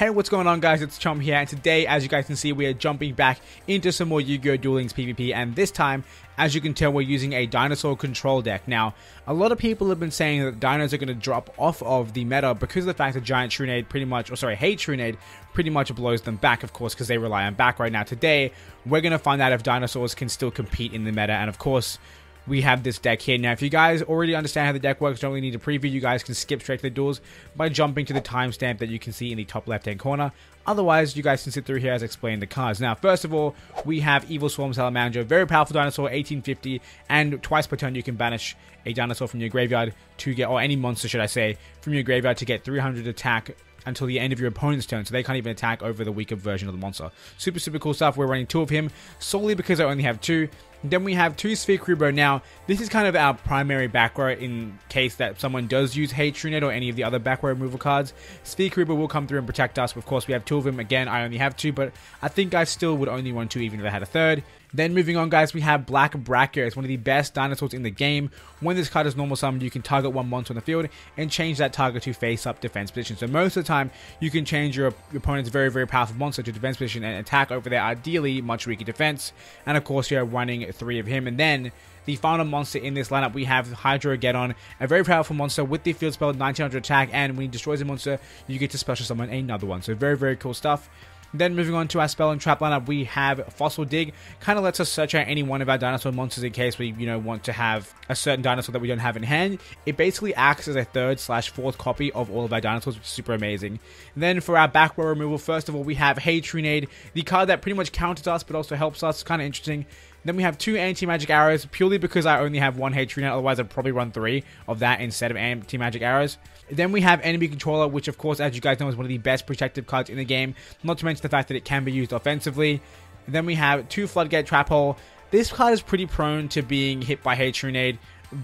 Hey, what's going on, guys? It's Chum here, and today, as you guys can see, we are jumping back into some more Yu-Gi-Oh! Duel Links PvP, and this time, as you can tell, we're using a dinosaur control deck. Now, a lot of people have been saying that dinos are going to drop off of the meta because of the fact that Giant Trunade pretty much, Hey Trunade pretty much blows them back, of course, because they rely on back right now. Today, we're going to find out if dinosaurs can still compete in the meta, and of course, we have this deck here. Now, if you guys already understand how the deck works, don't really need a preview, you guys can skip straight to the duels by jumping to the timestamp that you can see in the top left-hand corner. Otherwise, you guys can sit through here as I explain the cards. Now, first of all, we have Evil Swarm Salamander, very powerful dinosaur, 1850, and twice per turn you can banish a dinosaur from your graveyard to get, or any monster, should I say, from your graveyard to get 300 attack until the end of your opponent's turn, so they can't even attack over the weaker version of the monster. Super cool stuff. We're running 2 of him solely because I only have 2. Then we have 2 Sphere Creeper. Now, this is kind of our primary back row in case that someone does use Hey Trunade or any of the other back row removal cards. Sphere Creeper will come through and protect us. Of course, we have 2 of them. Again, I only have 2, but I think I still would only want 2 even if I had a third. Then moving on, guys, we have Black Brachio. It's one of the best dinosaurs in the game. When this card is normal summoned, you can target one monster on the field and change that target to face-up defense position. So most of the time, you can change your opponent's very powerful monster to defense position and attack over their ideally much weaker defense. And of course, you're running 3 of him. And then the final monster in this lineup, we have Hydrogeddon, a very powerful monster with the field spell 1900 attack. And when he destroys a monster, you get to special summon another one. So very cool stuff. Then moving on to our spell and trap lineup, we have Fossil Dig. Kind of lets us search out any one of our dinosaur monsters in case we, want to have a certain dinosaur that we don't have in hand. It basically acts as a 3rd/4th copy of all of our dinosaurs, which is super amazing. And then for our back row removal, first of all, we have Hey Trunade, the card that pretty much counters us but also helps us. Kind of interesting. Then we have 2 anti-magic arrows, purely because I only have 1 Hey Trunade, otherwise I'd probably run 3 of that instead of anti-magic arrows. Then we have Enemy Controller, which of course, as you guys know, is one of the best protective cards in the game, not to mention the fact that it can be used offensively. And then we have 2 Floodgate Trap Hole. This card is pretty prone to being hit by Hey Trunade,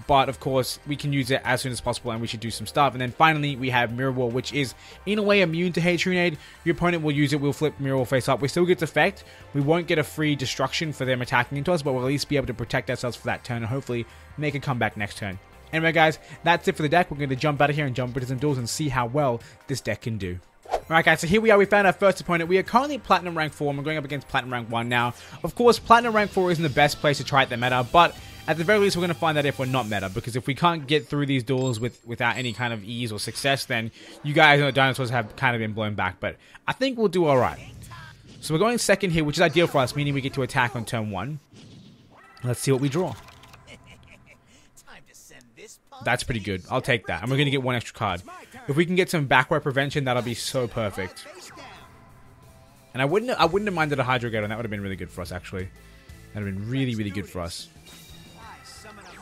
but of course, we can use it as soon as possible and we should do some stuff. And then finally, we have Mirror Wall, which is in a way immune to Hey Trunade. Your opponent will use it, we'll flip Mirror Wall face up. We still get its effect. We won't get a free destruction for them attacking into us, but we'll at least be able to protect ourselves for that turn and hopefully make a comeback next turn. Anyway, guys, that's it for the deck. We're going to jump out of here and jump into some duels and see how well this deck can do. Alright, guys, so here we are. We found our first opponent. We are currently Platinum Rank 4 and we're going up against Platinum Rank 1 now. Of course, Platinum Rank 4 isn't the best place to try at the meta, but at the very least, we're going to find out if we're not meta, because if we can't get through these duels without any kind of ease or success, then you guys know the dinosaurs have kind of been blown back, but I think we'll do alright. So we're going second here, which is ideal for us, meaning we get to attack on turn 1. Let's see what we draw. That's pretty good. I'll take that. And we're going to get 1 extra card. If we can get some back row prevention, that'll be so perfect. And I wouldn't have minded a Hydrogeddon. That would have been really good for us, actually. That would have been really good for us.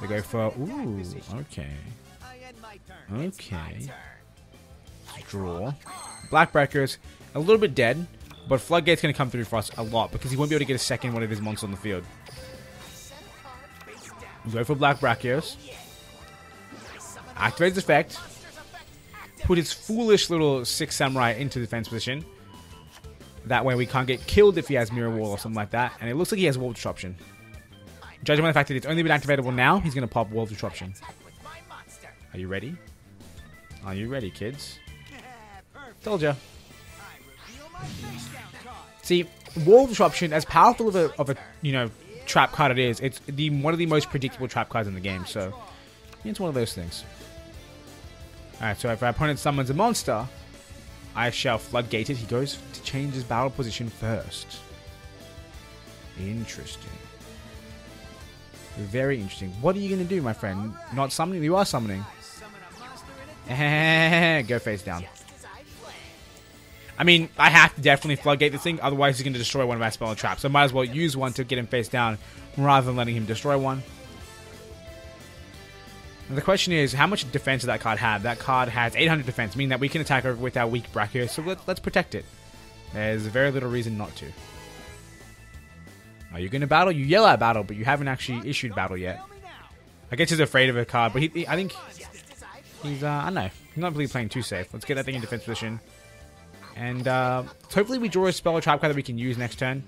We go for... Ooh, okay. Okay. Draw. Black Breakers, a little bit dead, but Floodgate's going to come through for us a lot because he won't be able to get a second one of his monsters on the field. Go for Black Brachios. Activate his effect. Put his foolish little 6 Samurai into defense position. That way we can't get killed if he has Mirror Wall or something like that. And it looks like he has Wall Disruption. Judging by the fact that it's only been activatable now, he's going to pop Wall Disruption. Are you ready? Are you ready, kids? Told ya. See, Wall Disruption, as powerful of a trap card it is, it's one of the most predictable trap cards in the game. So it's one of those things. Alright, so if our opponent summons a monster, I shall Floodgate it. He goes to change his battle position first. Interesting. Very interesting. What are you going to do, my friend? Not summoning? You are summoning. Go face down. I mean, I have to definitely Floodgate this thing, otherwise he's going to destroy one of our spell and traps. So I might as well use one to get him face down rather than letting him destroy one. And the question is, how much defense does that card have? That card has 800 defense, meaning that we can attack over with our weak Brachio, so let's protect it. There's very little reason not to. Are you going to battle? You yell at battle, but you haven't actually issued battle yet. I guess he's afraid of a card, but I think he's, I don't know, he's not really playing too safe. Let's get that thing in defense position. And hopefully we draw a spell or trap card that we can use next turn.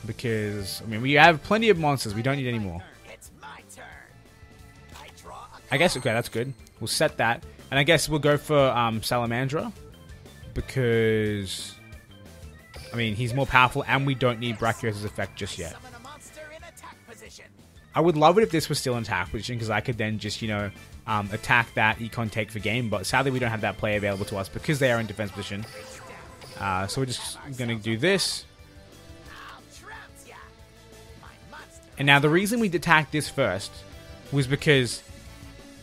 Because, I mean, we have plenty of monsters. We don't need any more. I guess, okay, that's good. We'll set that. And I guess we'll go for Salamandra. because, I mean, he's more powerful and we don't need Brachiosa's effect just yet. I would love it if this was still in attack position because I could then just, you know, attack that Econ take for game, but sadly we don't have that play available to us because they are in defense position. So we're just going to do this. And now the reason we attacked this first was because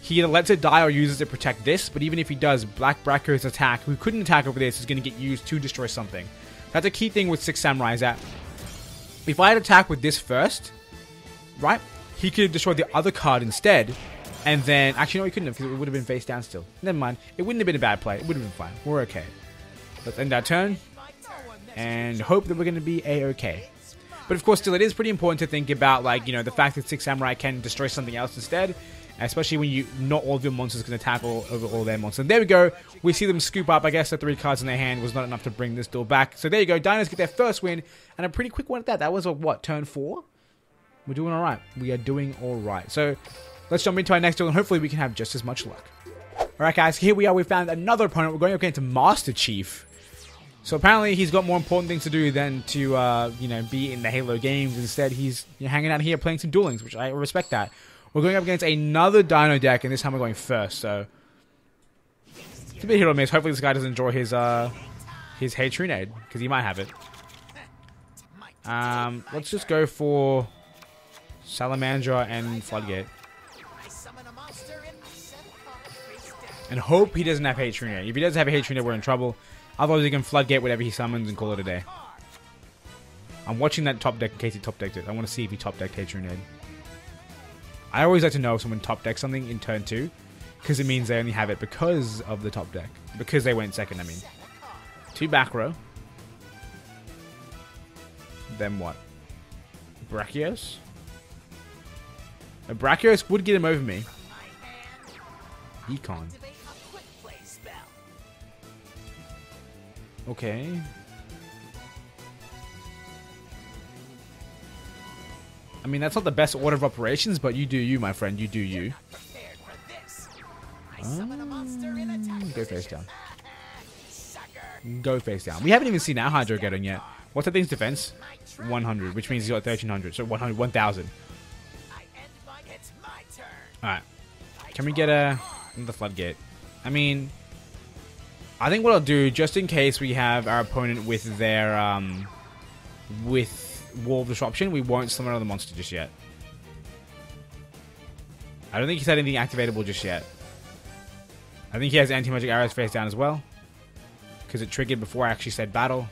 he either lets it die or uses it to protect this, but even if he does, Black Brachio's attack, who couldn't attack over this, is going to get used to destroy something. That's a key thing with Six Samurai is that if I had attacked with this first, right, he could have destroyed the other card instead, and then, actually no he couldn't have because it would have been face down still. Never mind, it wouldn't have been a bad play, it would have been fine, we're okay. Let's end our turn, and hope that we're going to be a-okay. But of course, still, it is pretty important to think about, like, you know, the fact that Six Samurai can destroy something else instead, especially when not all of your monsters can attack over all their monsters. And there we go. We see them scoop up. I guess the 3 cards in their hand was not enough to bring this duel back. So there you go. Dinos get their first win, and a pretty quick one at that. That was a, what, turn 4? We're doing all right. We are doing all right. So let's jump into our next duel, and hopefully we can have just as much luck. All right, guys. Here we are. We found another opponent. We're going up against Master Chief. So apparently he's got more important things to do than to, you know, be in the Halo games. Instead, he's, you know, hanging out here playing some duelings, which I respect that. We're going up against another Dino deck, and this time we're going first. So it's a bit hit or miss. Hopefully this guy doesn't enjoy his Hey Trunade, because he might have it. Let's just go for Salamandra and Floodgate, and hope he doesn't have Hey Trunade. If he doesn't have a Hey Trunade, we're in trouble. Otherwise, he can Floodgate whatever he summons and call it a day. I'm watching that top deck in case he top decked it. I want to see if he top decked Hey Trunade. I always like to know if someone top decks something in turn 2, because it means they only have it because of the top deck. Because they went second, I mean. 2 back row. Then what? Brachios? A Brachios would get him over me. Econ. Okay. I mean, that's not the best order of operations, but you do you, my friend. You do you. Go face down. Go face down. We haven't even seen our Hydro Geddon yet. What's that thing's defense? 100, which means he's got 1300. So 100, 1000. Alright. Can we get another Floodgate? I mean, I think what I'll do, just in case we have our opponent with their, with Wall of Disruption, we won't summon another monster just yet. I don't think he's had anything activatable just yet. I think he has anti-magic arrows face down as well, because it triggered before I actually said battle.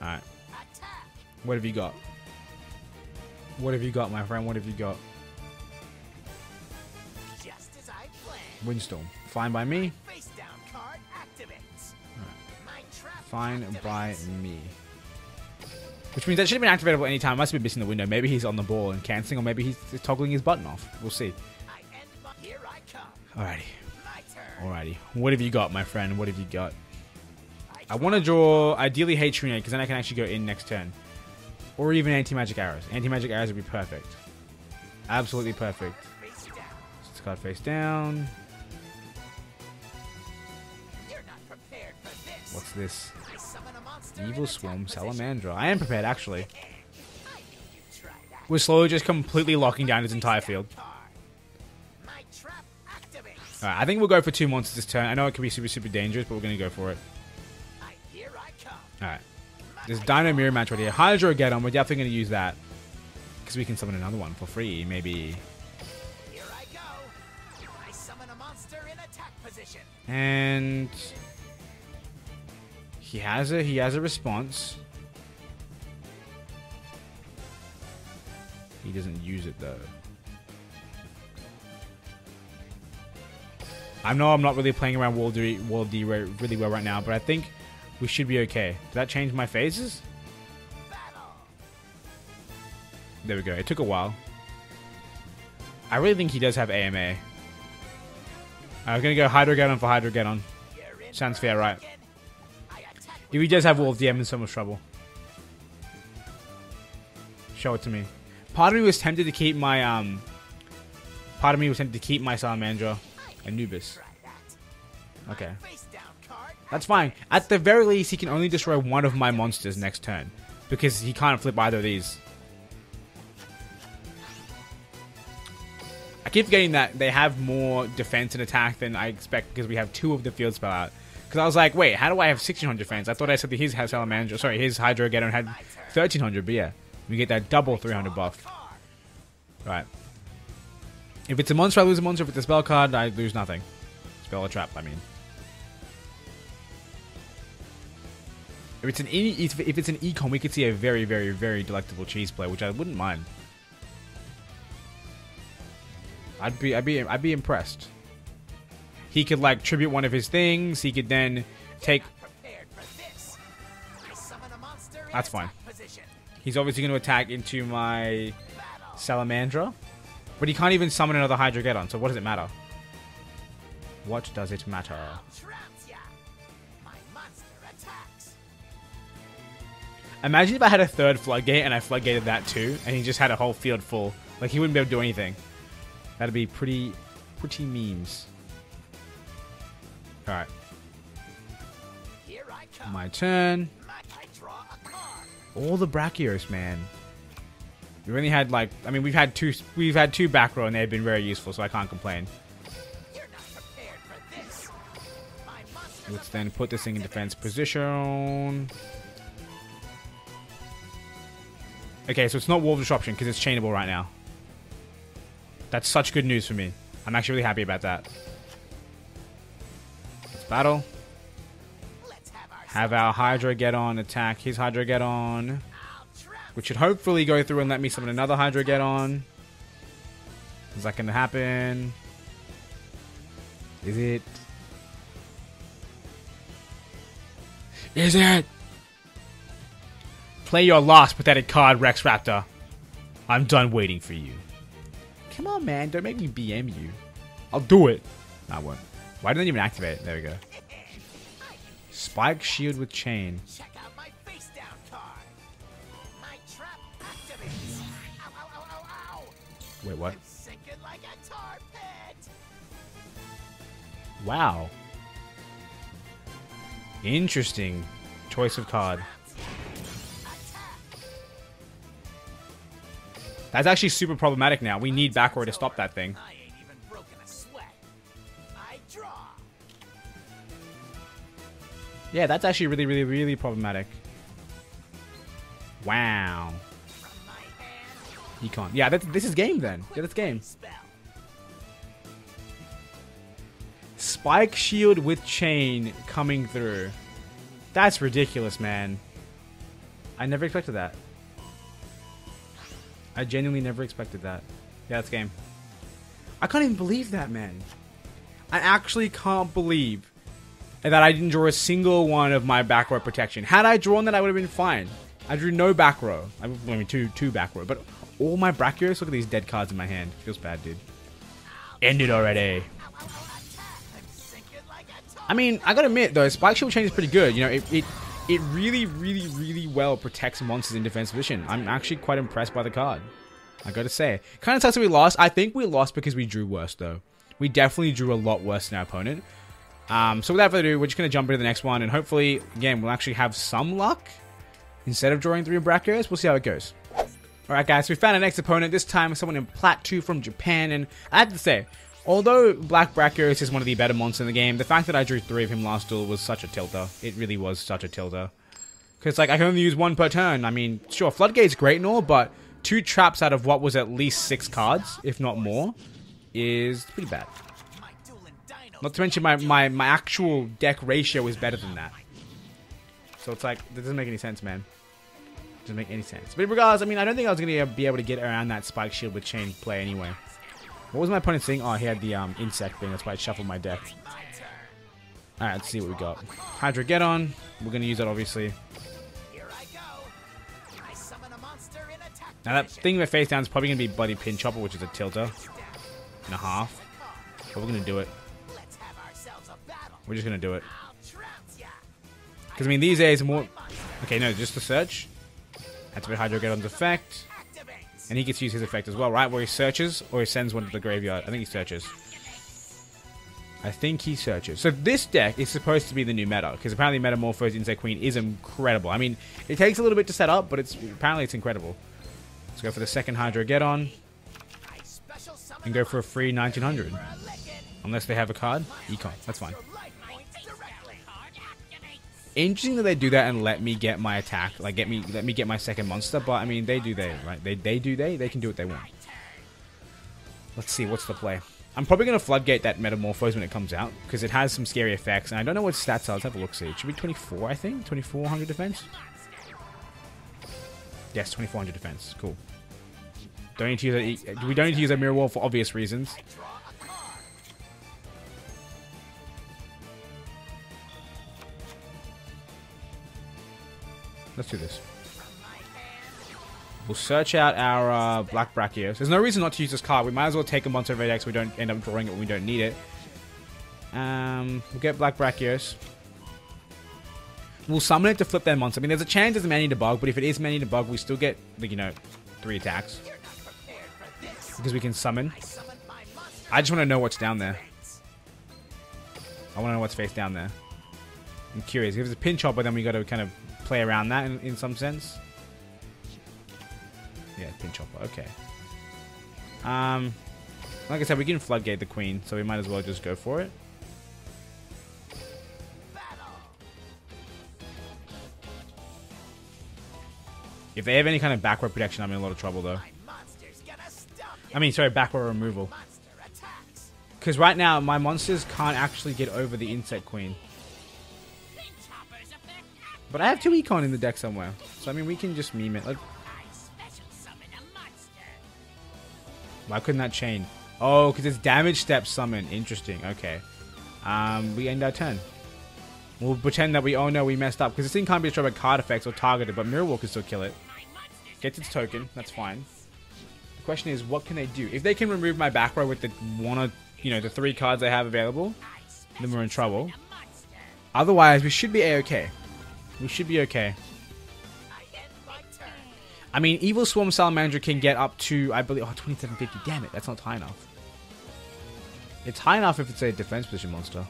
Alright. What have you got? What have you got, my friend? What have you got? Windstorm. Fine by me. Fine by me. Which means that should have been activatable anytime. I must be missing the window. Maybe he's on the ball and cancelling, or maybe he's toggling his button off. We'll see. Alrighty. Alrighty. What have you got, my friend? What have you got? I want to draw, ideally, Hey Trunade, because then I can actually go in next turn. Or even anti-magic arrows. Anti-magic arrows would be perfect. Absolutely perfect. This card face down. What's this? Evil Swarm Salamandra. I am prepared, actually. We're slowly just completely locking down his entire field. Alright, I think we'll go for 2 monsters this turn. I know it can be super, super dangerous, but we're going to go for it. Alright. There's Dino Mirror Match right here. Hydro Geddon, we're definitely going to use that. Because we can summon another one for free, maybe. And he has a response. He doesn't use it though. I know I'm not really playing around Wall D really well right now, but I think we should be okay. Did that change my phases? There we go. It took a while. I really think he does have AMA. I'm going to go Hydro Geddon for Hydro Geddon. Sounds fair, right? If he does have Wall of DM, in so much trouble. Show it to me. Part of me was tempted to keep my, Salamandra. Anubis. Okay. That's fine. At the very least, he can only destroy one of my monsters next turn. Because he can't flip either of these. I keep forgetting that they have more defense and attack than I expect because we have 2 of the field spell out. Because I was like, wait, how do I have 1600 defense? I thought I said that his Salamander, sorry, his Hydrogeddon had 1300, but yeah. We get that double 300 buff. Right. If it's a monster, I lose a monster. If it's a spell card, I lose nothing. Spell or trap, I mean. If it's an econ, we could see a very, very, very delectable cheese play, which I wouldn't mind. I'd be impressed. He could like tribute one of his things. He could then take. That's fine. He's obviously going to attack into my Salamandra, but he can't even summon another Hydrogeddon. So what does it matter? What does it matter? Imagine if I had a 3rd Floodgate and I Floodgated that too, and he just had a whole field full. Like, he wouldn't be able to do anything. That'd be pretty memes. Alright. My turn. All the Brachios, man. We've only had, like, I mean, we've had two back row and they've been very useful, so I can't complain. Let's then put this thing in defense position. Okay, so it's not Wolf Disruption because it's chainable right now. That's such good news for me. I'm actually really happy about that. Let's battle. Have our Hydrogeddon attack his Hydrogeddon, which should hopefully go through and let me summon another Hydrogeddon. Is that going to happen? Is it? Is it? Play your last pathetic card, Rex Raptor. I'm done waiting for you. Come on, man. Don't make me BM you. I'll do it. I won't. Why didn't I even activate it? There we go. Spike Shield with Chain. Check out my face down card. My trap activates. Ow, ow, ow, ow, ow. Wait, what? I'm sinking like a tar pit. Wow. Interesting choice of card. That's actually super problematic now. We need back row to stop that thing. I ain't even broken a sweat. I draw. Yeah, that's actually really, really, really problematic. Wow. From my hand. He can't. Yeah, this is game then. Yeah, that's game. Spell. Spike Shield with Chain coming through. That's ridiculous, man. I never expected that. I genuinely never expected that. Yeah, that's game. I can't even believe that, man. I actually can't believe that I didn't draw a single one of my back row protection. Had I drawn that, I would have been fine. I drew no back row. I mean, two back row. But all my Brachios, look at these dead cards in my hand. Feels bad, dude. End it already. I mean, I gotta admit, though, Spike Shield Chain is pretty good. You know, it really, really, really well protects monsters in defense position. I'm actually quite impressed by the card. I gotta say. Kind of sucks that we lost. I think we lost because we drew worse, though. We definitely drew a lot worse than our opponent. So without further ado, we're just going to jump into the next one. And hopefully, again, we'll actually have some luck. Instead of drawing 3 Brachios, we'll see how it goes. Alright, guys. So we found our next opponent. This time, someone in Plat 2 from Japan. And I have to say, although Black Brachios is one of the better monsters in the game, the fact that I drew 3 of him last duel was such a tilter. It really was such a tilter. Because, like, I can only use 1 per turn. I mean, sure, Floodgate's great and all, but 2 traps out of what was at least 6 cards, if not more, is pretty bad. Not to mention my actual deck ratio is better than that. So it's like, that doesn't make any sense, man. Doesn't make any sense. But regardless, I mean, I don't think I was going to be able to get around that Spike Shield with Chain play anyway. What was my opponent saying? Oh, he had the insect thing. That's why I shuffled my deck. Alright, let's see what we got. Hydrogeddon. We're going to use that, obviously. Now, that thing with face down is probably going to be Bloody Pin Chopper, which is a tilter and a half. But we're going to do it. We're just going to do it. Because, I mean, these days, more... Okay, no, just the search. Activate Hydrogeddon's effect. And he gets to use his effect as well, right? Where he searches or he sends one to the graveyard. I think he searches. I think he searches. So this deck is supposed to be the new meta, because apparently Metamorphose Insect Queen is incredible. I mean, it takes a little bit to set up, but apparently it's incredible. Let's go for the second Hydrogeddon and go for a free 1900. Unless they have a card. Econ. That's fine. Interesting that they do that and let me get my attack, like let me get my second monster, but I mean, they right? They can do what they want. Let's see, what's the play? I'm probably going to floodgate that Metamorphose when it comes out, because it has some scary effects, and I don't know what stats are. Let's have a look-see. It should be 24, I think? 2400 defense? Yes, 2400 defense. Cool. Don't need to use we don't need to use a Mirror Wall for obvious reasons. Let's do this. We'll search out our Black Brachios. There's no reason not to use this card. We might as well take a monster of Deck so we don't end up drawing it when we don't need it. We'll get Black Brachios. We'll summon it to flip their monster. I mean, there's a chance it's Many Debug, but if it is Many Debug, we still get, like, you know, 3 attacks. Because we can summon. I just want to know what's down there. I want to know what's face down there. I'm curious. If it's a Pinch Hopper, then we got to kind of play around that in some sense. Yeah, Pinch Hopper. Okay. Like I said, we can floodgate the queen, so we might as well just go for it. If they have any kind of backward protection, I'm in a lot of trouble, though. I mean, sorry, backward removal. Because right now, my monsters can't actually get over the Insect Queen. But I have 2 Econ in the deck somewhere. So, I mean, we can just meme it. Why couldn't that chain? Oh, because it's damage step summon. Interesting. Okay. We end our turn. We'll pretend that oh no, we messed up. Because this thing can't be destroyed by card effects or targeted, but Mirror Wall can still kill it. Gets its token. That's fine. The question is, what can they do? If they can remove my back row with the the 3 cards I have available, then we're in trouble. Otherwise, we should be A-okay. We should be okay. I mean, Evil Swarm Salamander can get up to, I believe, 2750. Damn it, that's not high enough. It's high enough if it's a defense position monster.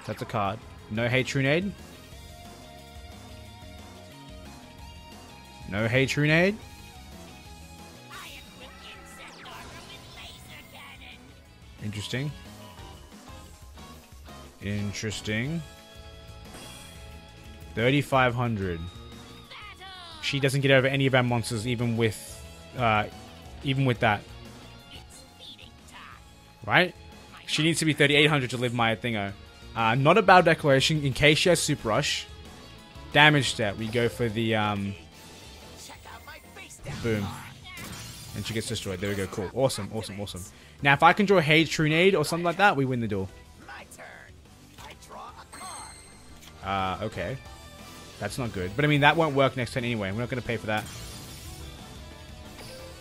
That's a card. No Hey Trunade. No Hey Trunade. Interesting. Interesting. 3500. She doesn't get over any of our monsters, even with that. Right? She needs to be 3800 to live my thingo. Not a bad declaration. In case she has Super Rush, damage step, we go for the boom, and she gets destroyed. There we go. Cool. Awesome. Awesome. Awesome. Now, if I can draw Hey Trunade or something like that, we win the duel. Okay. That's not good. But I mean, that won't work next turn anyway. We're not going to pay for that.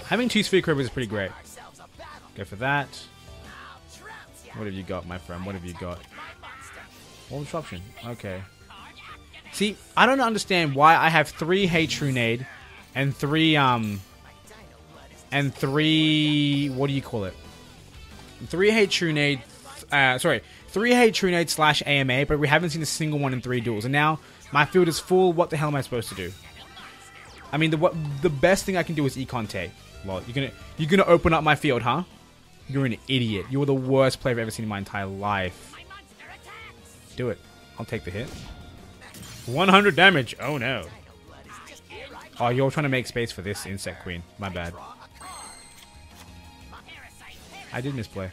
Having 2 Sphere Cribbers is pretty great. Go for that. What have you got, my friend? What have you got? Wall Disruption. Okay. See, I don't understand why I have 3 Hey Trunade and 3, what do you call it? 3 Hey Trunade, 3 Hey Trunade / AMA, but we haven't seen a single one in 3 duels. And now, my field is full. What the hell am I supposed to do? I mean, the best thing I can do is Econte. Well, you're gonna open up my field, huh? You're an idiot. You're the worst player I've ever seen in my entire life. Do it. I'll take the hit. 100 damage. Oh no. Oh, you're trying to make space for this Insect Queen. My bad. I did misplay.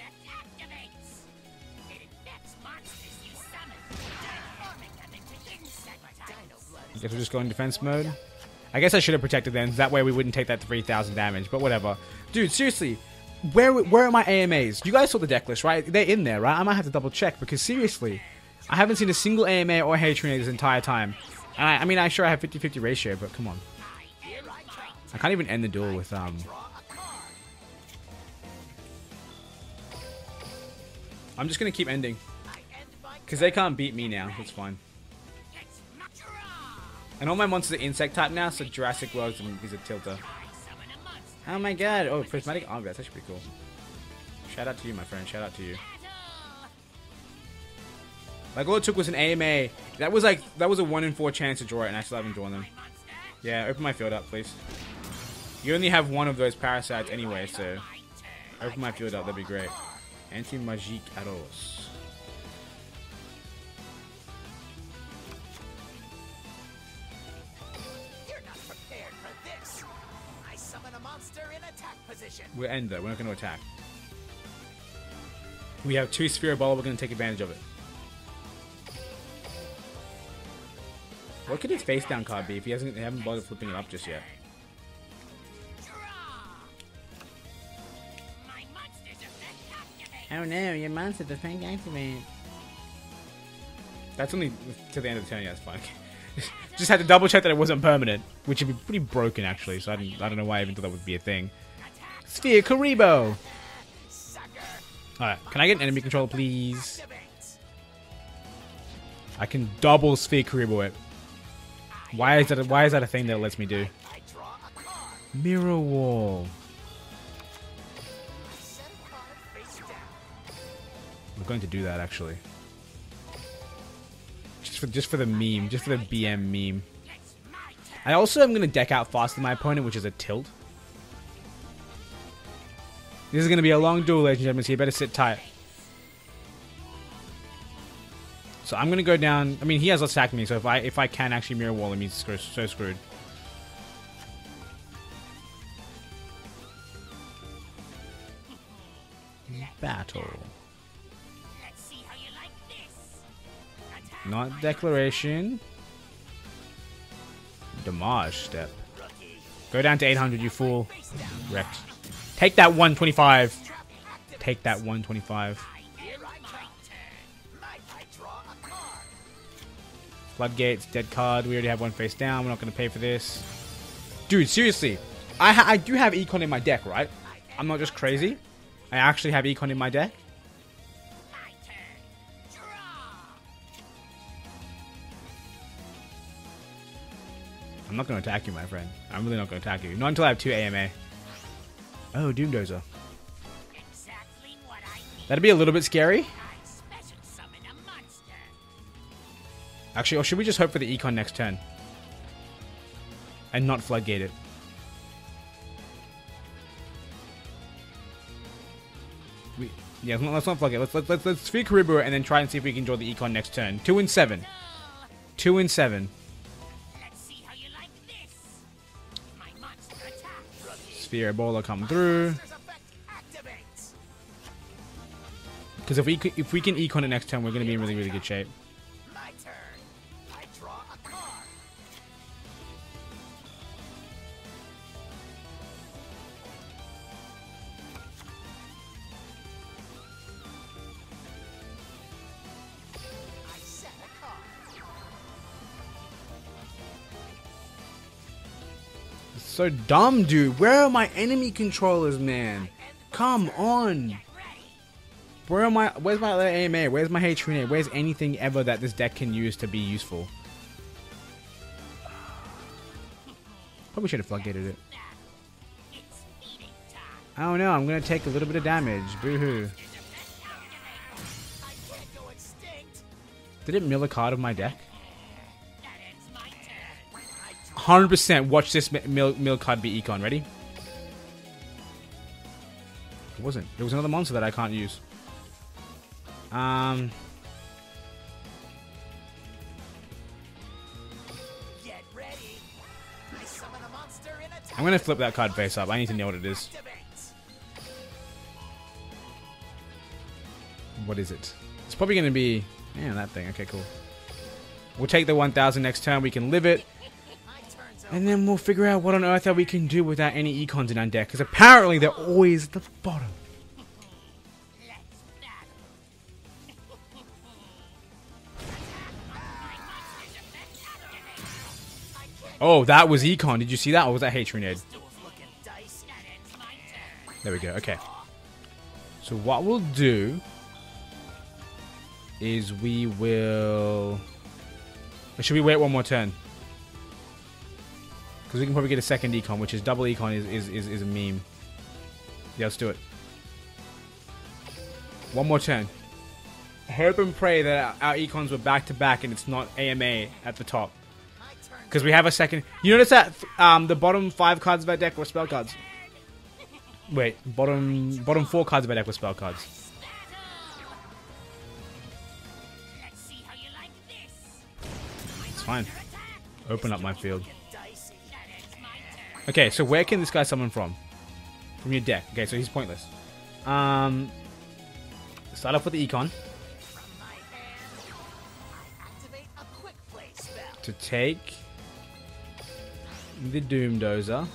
I guess we're just going defense mode. I guess I should have protected them. That way we wouldn't take that 3000 damage. But whatever. Dude, seriously. Where are my AMAs? You guys saw the deck list, right? They're in there, right? I might have to double check. Because seriously, I haven't seen a single AMA or Hey Trunade this entire time. And I mean, I have 50-50 ratio, but come on. I can't even end the duel with, I'm just going to keep ending. Because they can't beat me now. It's fine. And all my monsters are insect type now, so Jurassic World is a tilter. Oh my god. Oh, Prismatic Arm. That's actually pretty cool. Shout out to you, my friend. Shout out to you. Like, all it took was an AMA. That was a 1 in 4 chance to draw it, and I still haven't drawn them. Yeah, open my field up, please. You only have one of those parasites anyway, so open my field up, that'd be great. Anti-Magique Arrows. You're not prepared for this. I summon a monster in attack position. We'll end though, we're not going to attack. We have 2 Sphere Ball, we're going to take advantage of it. What could his face down card be if he haven't bothered flipping it up just yet? Oh no, your monster defense activate. That's only to the end of the turn, yeah, it's fine. Just had to double check that it wasn't permanent, which would be pretty broken actually, so I don't know why I even thought that would be a thing. Sphere Karibo! Alright, can I get an enemy controller please? I can double Sphere Karibo it. Why is that a thing that it lets me do? Mirror Wall. I'm going to do that actually. Just for the meme, just for the BM meme. I also am going to deck out faster than my opponent, which is a tilt. This is going to be a long duel, ladies and gentlemen, so you better sit tight. So I'm going to go down. I mean, he has attacked me, so if I can actually mirror wall him, he's so screwed. Battle. Not declaration. Damage step. Go down to 800, you fool. Wrecked. Take that 125. Take that 125. Floodgates, dead card. We already have one face down. We're not going to pay for this. Dude, seriously. I do have Econ in my deck, right? I'm not just crazy. I actually have Econ in my deck. I'm not going to attack you, my friend. I'm really not going to attack you. Not until I have 2 AMA. Oh, Doomdozer. That'd be a little bit scary. Actually, or should we just hope for the Econ next turn? And not Floodgate it? Yeah, let's not Floodgate. Let's Sphere Karibo and then try and see if we can draw the Econ next turn. 2 and 7. 2 and 7. Sphere Ebola come through. Because if we can Econ it next turn, we're going to be in really, really good shape. So dumb, dude. Where are my enemy controllers, man? Come on. Where's my other AMA? Where's my Trunade? Where's anything ever that this deck can use to be useful? Probably should have floodgated it. I don't know. I'm gonna take a little bit of damage. Boo-hoo. Did it mill a card of my deck? 100% watch this mill card be Econ. Ready? It wasn't. There was another monster that I can't use. I'm gonna flip that card face up. I need to know what it is. What is it? It's probably gonna be... Man, that thing. Okay, cool. We'll take the 1000 next turn. We can live it. And then we'll figure out what on earth that we can do without any Econs in our deck. Because apparently they're always at the bottom. Oh, that was Econ. Did you see that? Or was that Trunade? There we go. Okay. So what we'll do is we will... Or should we wait one more turn? Because we can probably get a second Econ, which is double Econ is a meme. Yeah, let's do it. One more turn. hope and pray that our econs were back to back and it's not AMA at the top. Because we have a second. You notice that the bottom 5 cards of our deck were spell cards. Wait, bottom 4 cards of our deck were spell cards. It's fine. Open up my field. Okay, so where can this guy summon from? From your deck. Okay, so he's pointless. Start off with the econ. To take the Doom Dozer.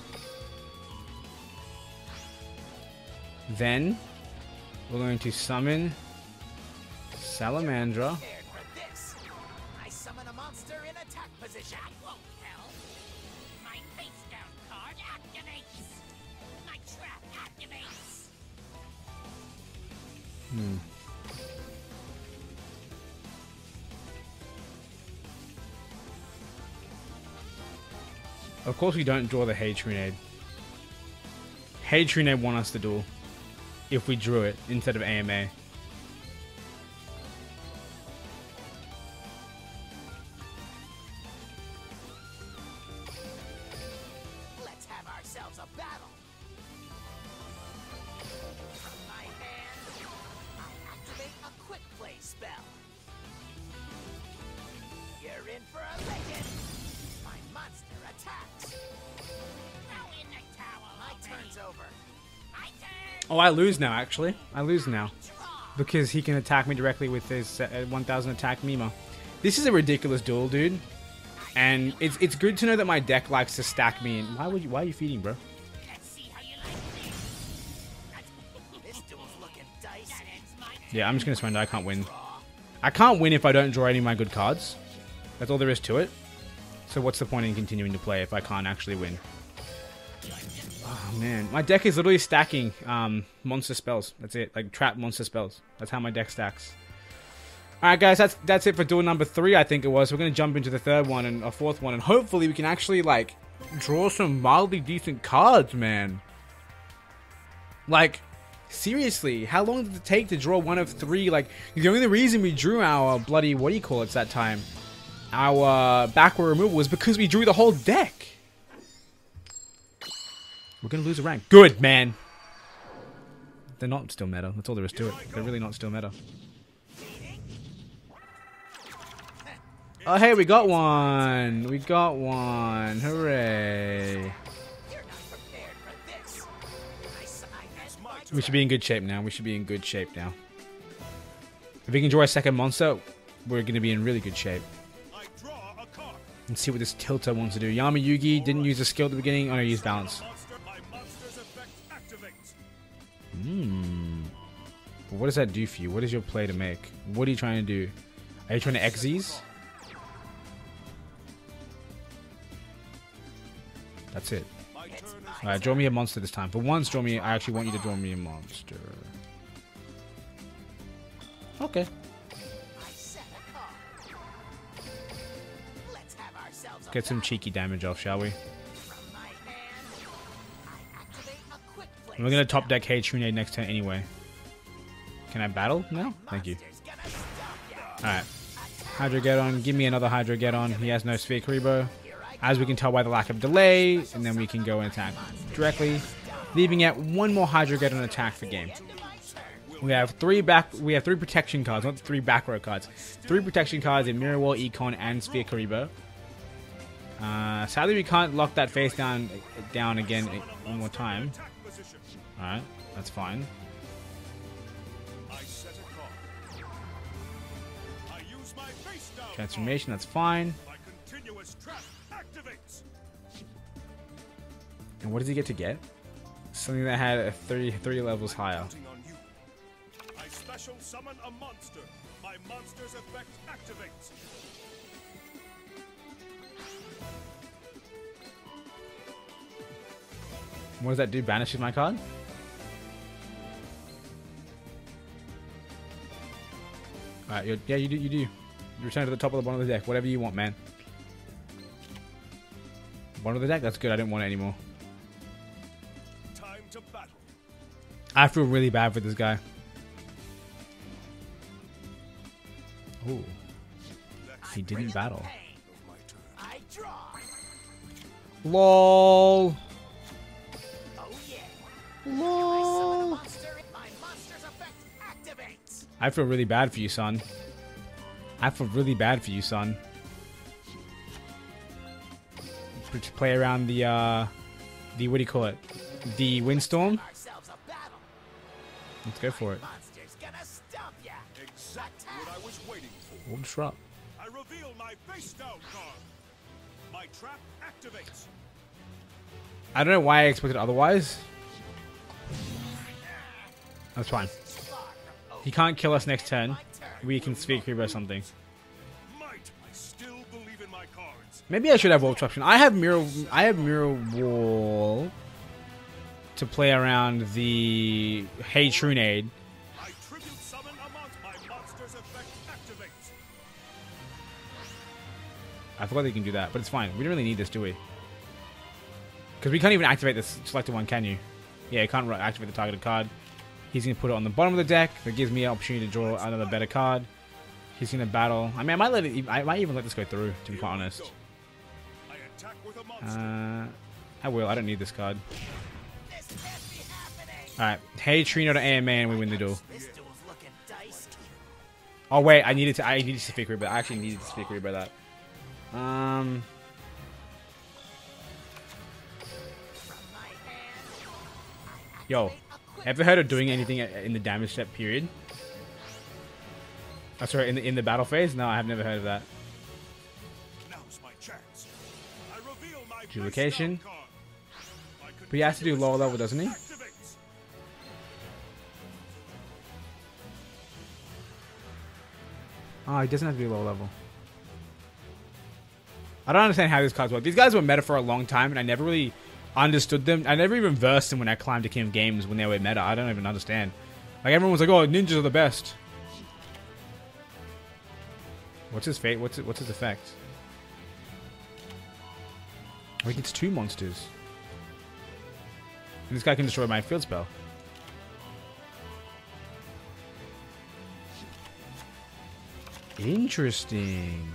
Then we're going to summon Salamandra. I summon a monster in attack position. Won't help. My face down card activates. My trap activates. Of course we don't draw the Hey Trunade. Hey Trunade want us to duel. If we drew it instead of AMA. Let's have ourselves a battle. From my hand, I activate a quick play spell. You're in for a licking. My monster attacks. Throw in the towel. My turn's over. My turn. Oh, I lose now, actually. I lose now. Because he can attack me directly with his 1000 attack Mima. This is a ridiculous duel, dude. And it's good to know that my deck likes to stack me in. Why are you feeding, bro? Let's see how you like this. This duel's looking dicey. Yeah, I'm just gonna surrender. I can't win. I can't win if I don't draw any of my good cards. That's all there is to it. So what's the point in continuing to play if I can't actually win? Oh man, my deck is literally stacking monster spells. That's it, like trap monster spells. That's how my deck stacks. Alright guys, that's it for duel number 3, I think it was. We're gonna jump into the third one and a fourth one, and hopefully we can actually like draw some mildly decent cards, man. Like, seriously, how long did it take to draw one of 3? Like, the only reason we drew our bloody, what do you call it that time? Our backward removal was because we drew the whole deck. We're gonna lose a rank. Good, man. They're not still meta. That's all there is to it. They're really not still meta. Oh, hey, we got one. We got one. Hooray. We should be in good shape now. We should be in good shape now. If we can draw a second monster, we're gonna be in really good shape. Let's see what this tilter wants to do. Yami Yugi didn't use a skill at the beginning. Oh no, he used balance. But what does that do for you? What is your play to make? What are you trying to do? Are you trying to Xyz? That's it. Alright, draw me a monster this time. For once, draw me. I actually want you to draw me a monster. Okay. Get some cheeky damage off, shall we? And we're gonna top deck Hey Trunade next turn anyway. Can I battle? No? Thank you. Alright. Hydrogeddon. Give me another Hydrogeddon. He has no Sphere Karibo. As we can tell by the lack of delay. And then we can go and attack directly. Leaving out one more Hydrogeddon attack for game. We have 3 protection cards, not 3 back row cards. 3 protection cards in Mirror Wall, Econ, and Sphere Karibo. Sadly we can't lock that face down again one more time. Alright, that's fine. Transformation, that's fine. And what does he get to get? Something that had a 30 levels higher. I special summon a monster. My monster's effect activates. What does that do? Banishes my card? Alright, yeah, you do. You return to the top of the bottom of the deck. Whatever you want, man. Bottom of the deck? That's good. I didn't want it anymore. Time to battle. I feel really bad for this guy. Ooh. He didn't battle. I draw. LOL. Oh yeah. LOL. My monster's effect activates. I feel really bad for you, son. I feel really bad for you, son. Let's play around the what do you call it? The windstorm. Ourselves a battle. Let's go for it. Monster's gonna stomp ya. Exactly what I was waiting for. We'll disrupt. I reveal my face down card. My trap activates. I don't know why I expected otherwise. That's fine. He can't kill us next turn. We can Sphere Creeper or something. Might. I still believe in my cards. Maybe I should have Wall Disruption. I have Mirror Wall to play around the Hey Trunade. I tribute summon a monster. My monster's effect activates. I forgot that you can do that, but it's fine. We don't really need this, do we? Because we can't even activate this selected one, can you? Yeah, you can't activate the targeted card. He's going to put it on the bottom of the deck. That gives me an opportunity to draw another better card. He's going to battle. I mean, I might even let this go through, to be quite honest. I attack with a monster. I will. I don't need this card. This can't be happening. Alright. Hey, Trunade AMA, and we win the duel. This duel's looking dicey. Oh, wait. I needed to Sphere Creeper. I actually needed to Sphere Creeper that. From my hand, Yo. Ever heard of doing anything in the damage step period? Oh, sorry, in the battle phase? No, I have never heard of that. Now's my chance. I reveal my face Duplication. down card. My But he has to do lower level, doesn't he? activates. Oh, he doesn't have to be low level. I don't understand how these cards work. These guys were meta for a long time, and I never really understood them. I never even versed them when I climbed to King of Games when they were meta. I don't even understand. Like, everyone was like, oh, ninjas are the best. What's his fate? What's his effect? Oh, he gets 2 monsters. And this guy can destroy my field spell. Interesting.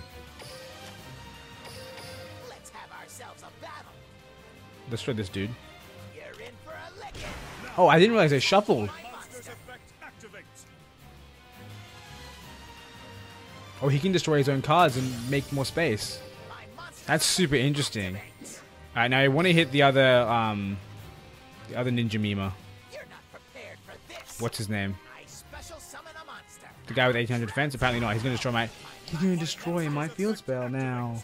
let's have ourselves a battle. Destroy this dude. You're in for a licking. Oh, I didn't realize they shuffled. Monster's effect activates. Oh, he can destroy his own cards and make more space. My monster That's super interesting. activates. Alright, now I want to hit the other ninja Mima. You're not prepared for this. What's his name? I special summon a monster. The guy with 1800 defense? Apparently not. He's going to destroy my... He's going to destroy my field spell now.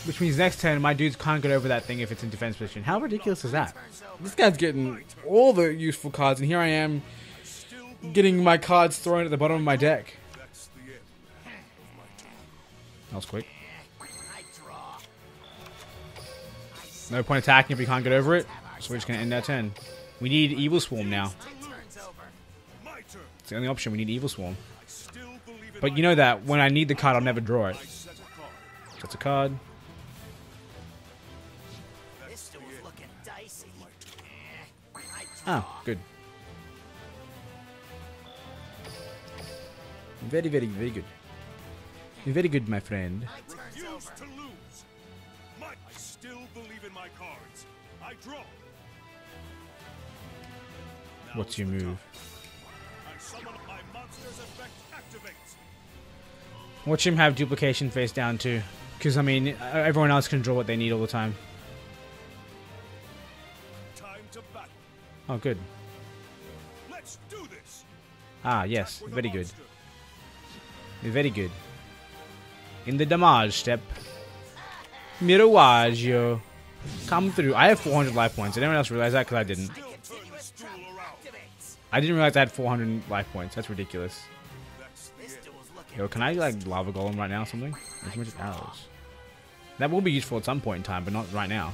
Which means next turn, my dudes can't get over that thing if it's in defense position. How ridiculous is that? This guy's getting all the useful cards, and here I am getting my cards thrown at the bottom of my deck. That's the end of my turn. That was quick. I draw. No point attacking if we can't get over it. So we're just going to end our turn. We need Evil Swarm now. My turn's over. My turn. It's the only option. We need Evil Swarm. I still believe in But my you know that when I need the card, I'll never draw it. I set a card. That's a card. This duel's looking dicey. I Oh, good. Very, very, very good. Very good, my friend. My turn's Refuse over. to lose. I still believe in my cards. I draw. Now What's is your the move? time. I summon my monster's effect activates. Watch him have duplication face down too. Because, I mean, everyone else can draw what they need all the time. Time to battle. Oh, good. Let's do this. Ah, yes. With a Very good. monster. Very good. In the damage step. Miraggio. Come through. I have 400 life points. Did anyone else realize that? Because I didn't. Still turn Continuous this trap duel around. activates. I didn't realize I had 400 life points. That's ridiculous. That's the This end. duel's looking Yo, can I, like, lava golem right now or something? There's magic arrows. That will be useful at some point in time, but not right now.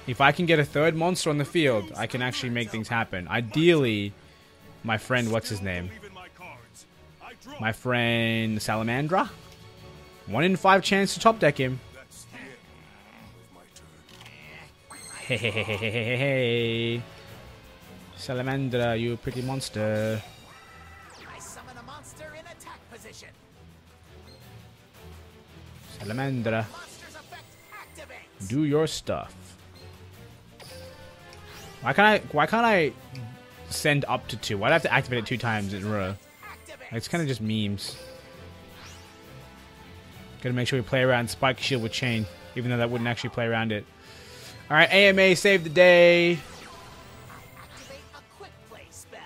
If I can get a third monster on the field, I can actually make things happen. Ideally, my friend, what's his name? Believe in my cards. I draw. My friend Salamandra? 1 in 5 chance to top deck him. That's the end of my turn. Hey, hey, hey, hey, hey, hey, hey. Salamandra, you pretty monster. I summon a monster in attack position. Salamandra, Monster's effect activates. do your stuff. Why can't I send up to 2? Why'd I have to activate it 2 times in a row? Activate. It's kind of just memes. Gotta make sure we play around Spike Shield with Chain, even though that wouldn't actually play around it. Alright, AMA save the day. Activate a quick play spell.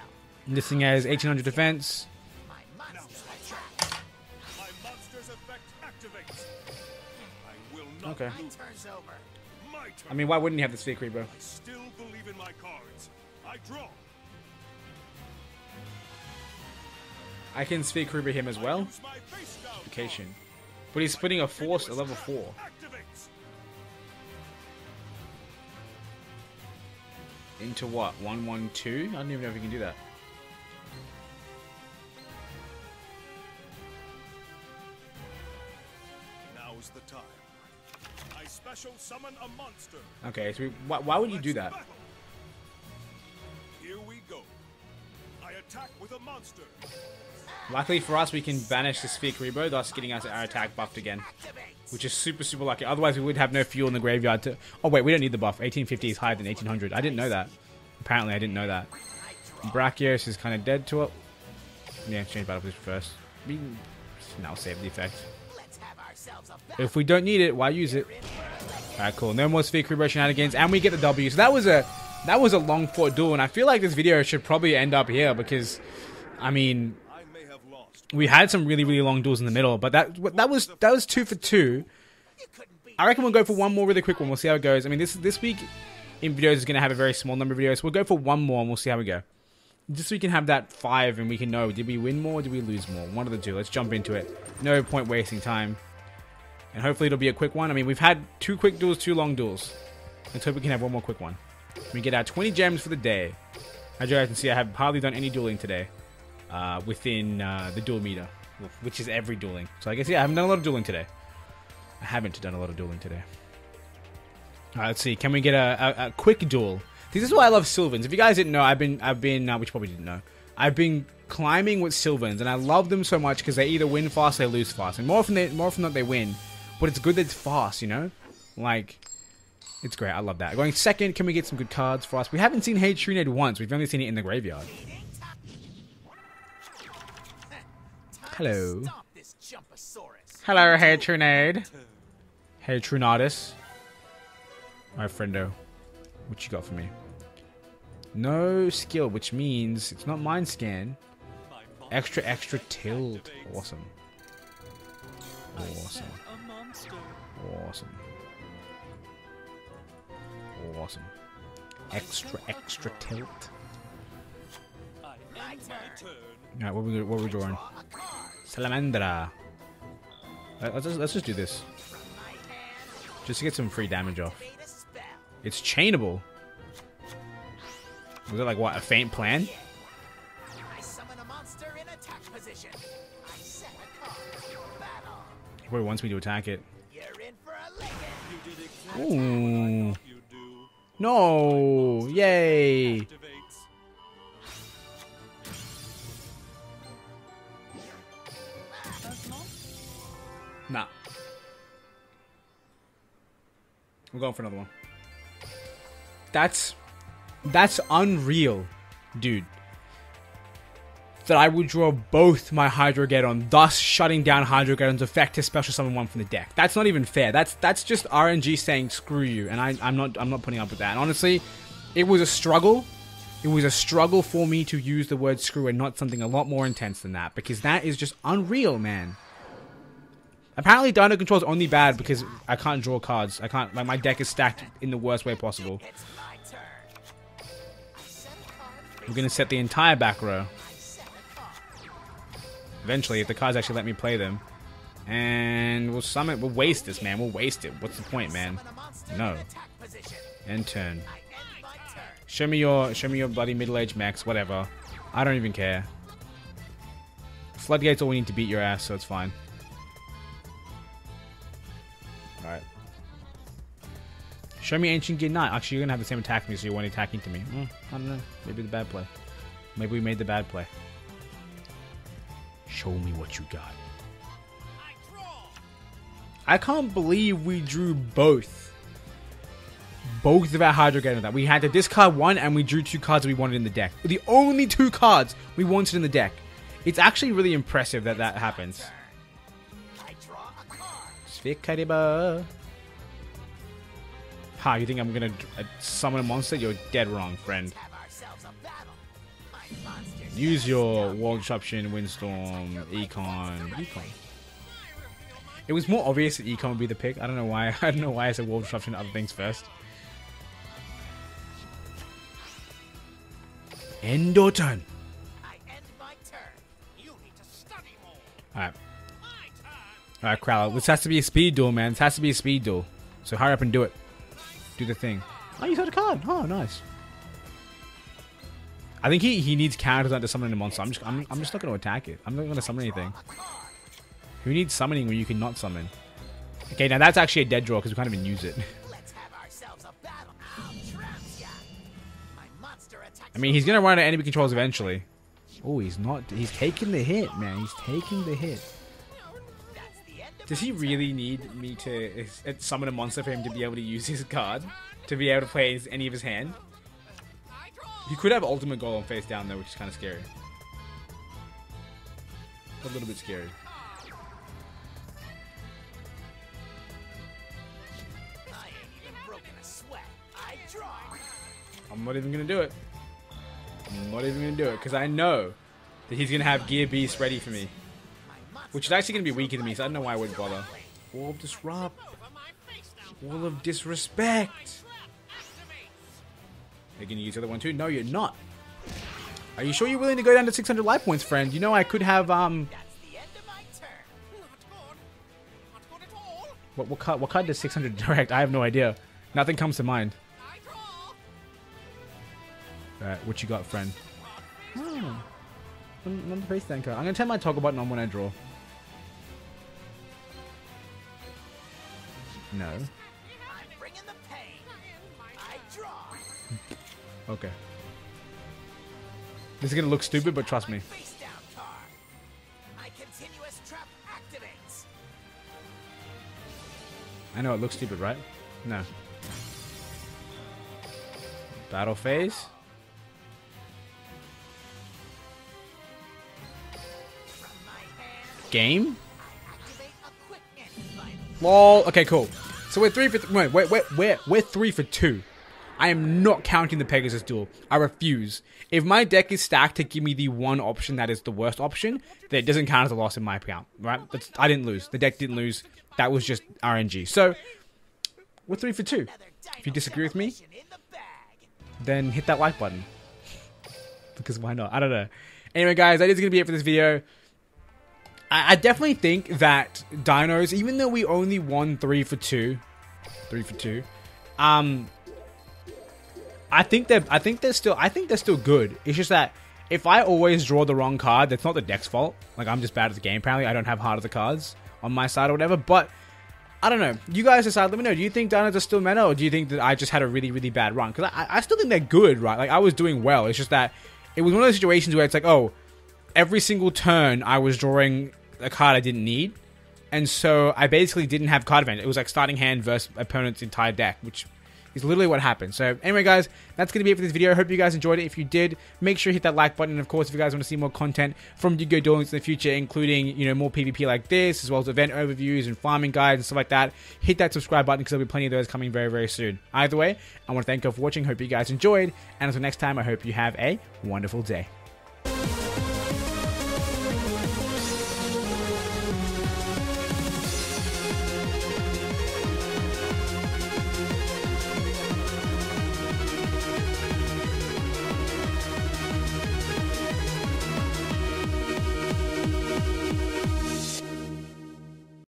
This thing has 1800 defense. My monster's attack. My monster's effect activates. I will not Okay. My lose. turn's over. My turn. I mean, why wouldn't you have the Sphere Creeper? I still believe in my cards. I draw. I can Sphere Creeper him as well. Use my face down Vacation. card. But he's splitting a force at level 4. Activates. Into what? 112? I don't even know if he can do that. Now's the time. I special summon a monster. Okay, so why would you do Let's that? battle. Here we go. I attack with a monster. Luckily for us, we can banish the Sphere Creeper, thus getting us our attack buffed again. Activates. Which is super, super lucky. Otherwise, we would have no fuel in the graveyard to... Oh, wait, we don't need the buff. 1850 is higher than 1800. I didn't know that. Apparently, I didn't know that. Brachios is kind of dead to it. Yeah, change battle position first. We can now save the effect. Let's have ourselves a battle. If we don't need it, why use it? Alright, cool. No more Sphere Creeper shenanigans, and we get the W. So that was a long fought duel, and I feel like this video should probably end up here because, I mean, I may have lost. we had some really, really long duels in the middle, but that was 2 for 2. You couldn't beat I reckon we'll go for one more really quick one. We'll see how it goes. I mean, this week in videos is going to have a very small number of videos. So we'll go for one more and we'll see how we go. Just so we can have that 5 and we can know, did we win more or did we lose more? One of the two. Let's jump into it. No point wasting time. And hopefully it'll be a quick one. I mean, we've had 2 quick duels, 2 long duels. Let's hope we can have one more quick one. We get our 20 gems for the day. As you guys can see, I have hardly done any dueling today. Within the duel meter. Which is every dueling. So I guess, yeah, I haven't done a lot of dueling today. I haven't done a lot of dueling today. Alright, let's see. Can we get a quick duel? This is why I love Sylvans. If you guys didn't know, I've been which you probably didn't know. I've been climbing with Sylvans, and I love them so much because they either win fast or they lose fast. And more often than not, they win. But it's good that it's fast, you know? Like, it's great. I love that. Going second, can we get some good cards for us? We haven't seen Hey Trunade once. We've only seen it in the graveyard. Hello. Stop this Jumpasaurus. Hello, Hey Trunade. Hey Trunadis. My friendo. What you got for me? No skill, which means it's not mind scan. Extra tilt. Awesome. Awesome. Awesome. Awesome. Extra tilt. My turn. Alright, what are we drawing? Draw a card. Salamandra. Let's just do this. From my hand. Just to get some free damage off. Activate a spell. It's chainable. Was it like what, a faint plan? I summon a monster in attack position. I set a card. Battle. He probably wants me to attack it. You're in for a licking. Ooh. You do. No! Yay! Activates. Nah. I'm going for another one. That's unreal, dude. That I would draw both my Hydrogeddon, thus shutting down Hydrogeddon's effect to special summon one from the deck. That's not even fair. That's just RNG saying screw you, and I'm not putting up with that. And honestly, it was a struggle. It was a struggle for me to use the word screw and not something a lot more intense than that, because that is just unreal, man. Apparently, Dino Control is only bad because I can't draw cards. I can't, like, my deck is stacked in the worst way possible. It's my turn. I set a card. We're gonna set the entire back row. I set a card. Eventually, if the cards actually let me play them. And we'll summon, we'll waste this, man. We'll waste it. What's the point, man? Summon a monster No. in attack position. End turn. I end my turn. Show me your bloody middle-aged mechs, whatever. I don't even care. Floodgate's all we need to beat your ass, so it's fine. Alright. Show me Ancient Gear Knight. Actually, you're gonna have the same attack as me, so you won't attack into me. I don't know. Maybe the bad play. Maybe we made the bad play. Show me what you got. I can't believe we drew both of our Hydro Gator that. We had to discard one and we drew 2 cards we wanted in the deck. The only 2 cards we wanted in the deck. It's actually really impressive that that happens. Sphere Kariba. Ha, you think I'm gonna summon a monster? You're dead wrong, friend. Use your Wall Disruption, Windstorm, Econ. It was more obvious that Econ would be the pick. I don't know why. I don't know why I said Wall Disruption and other things first. End your turn. Alright. Alright, Crowler. This has to be a speed duel, man. This has to be a speed duel. So hurry up and do it. Do the thing. Oh, you got a card. Oh, nice. I think he needs counters not to summon a monster. I'm just not going to attack it. I'm not going to summon anything. Who needs summoning when you can not summon? Okay, now that's actually a dead draw because we can't even use it. I mean, he's going to run out of enemy controls eventually. Oh, he's not. He's taking the hit, man. He's taking the hit. Does he really need me to summon a monster for him to be able to use his card? To be able to play any of his hand? He could have Ultimate Golem face down though, which is kind of scary. A little bit scary. I'm not even going to do it. I'm not even going to do it because I know that he's going to have Gear Beast ready for me. Which is actually going to be weaker than me, so I don't know why I wouldn't bother. Wall of Disrupt. Wall of Disrespect. You're going to use the other one too? No, you're not. Are you sure you're willing to go down to 600 life points, friend? You know I could have, What card does 600 direct? I have no idea. Nothing comes to mind. Alright, what you got, friend? Oh. Another face tanker. I'm going to turn my toggle button on when I draw. No. I'm bringing the pain. I draw. Okay. This is gonna look stupid, but trust me. I know it looks stupid, right? No. Battle phase. Game. Lol. Okay, cool. So we're 3 for we're 3 for 2. I am not counting the Pegasus duel. I refuse. If my deck is stacked to give me the one option that is the worst option, then it doesn't count as a loss in my account, right? I didn't lose. The deck didn't lose. That was just RNG. So we're 3 for 2. If you disagree with me, then hit that like button. Because why not? I don't know. Anyway, guys, that is going to be it for this video. I definitely think that Dinos, even though we only won 3 for 2, I think they're still good. It's just that if I always draw the wrong card, that's not the deck's fault. Like, I'm just bad at the game. Apparently, I don't have heart of the cards on my side or whatever. But I don't know. You guys decide. Let me know. Do you think Dinos are still meta, or do you think that I just had a really, really bad run? Because I still think they're good, right? Like, I was doing well. It's just that it was one of those situations where it's like, oh, every single turn I was drawing a card I didn't need, and so I basically didn't have card advantage. It was like starting hand versus opponent's entire deck, which is literally what happened. So anyway, guys, that's going to be it for this video. I hope you guys enjoyed it. If you did, make sure you hit that like button. And of course, if you guys want to see more content from Yu-Gi-Oh! Duel Links in the future, including, you know, more PvP like this, as well as event overviews and farming guides and stuff like that, hit that subscribe button because there'll be plenty of those coming very, very soon. Either way, I want to thank you all for watching. Hope you guys enjoyed. And until next time, I hope you have a wonderful day.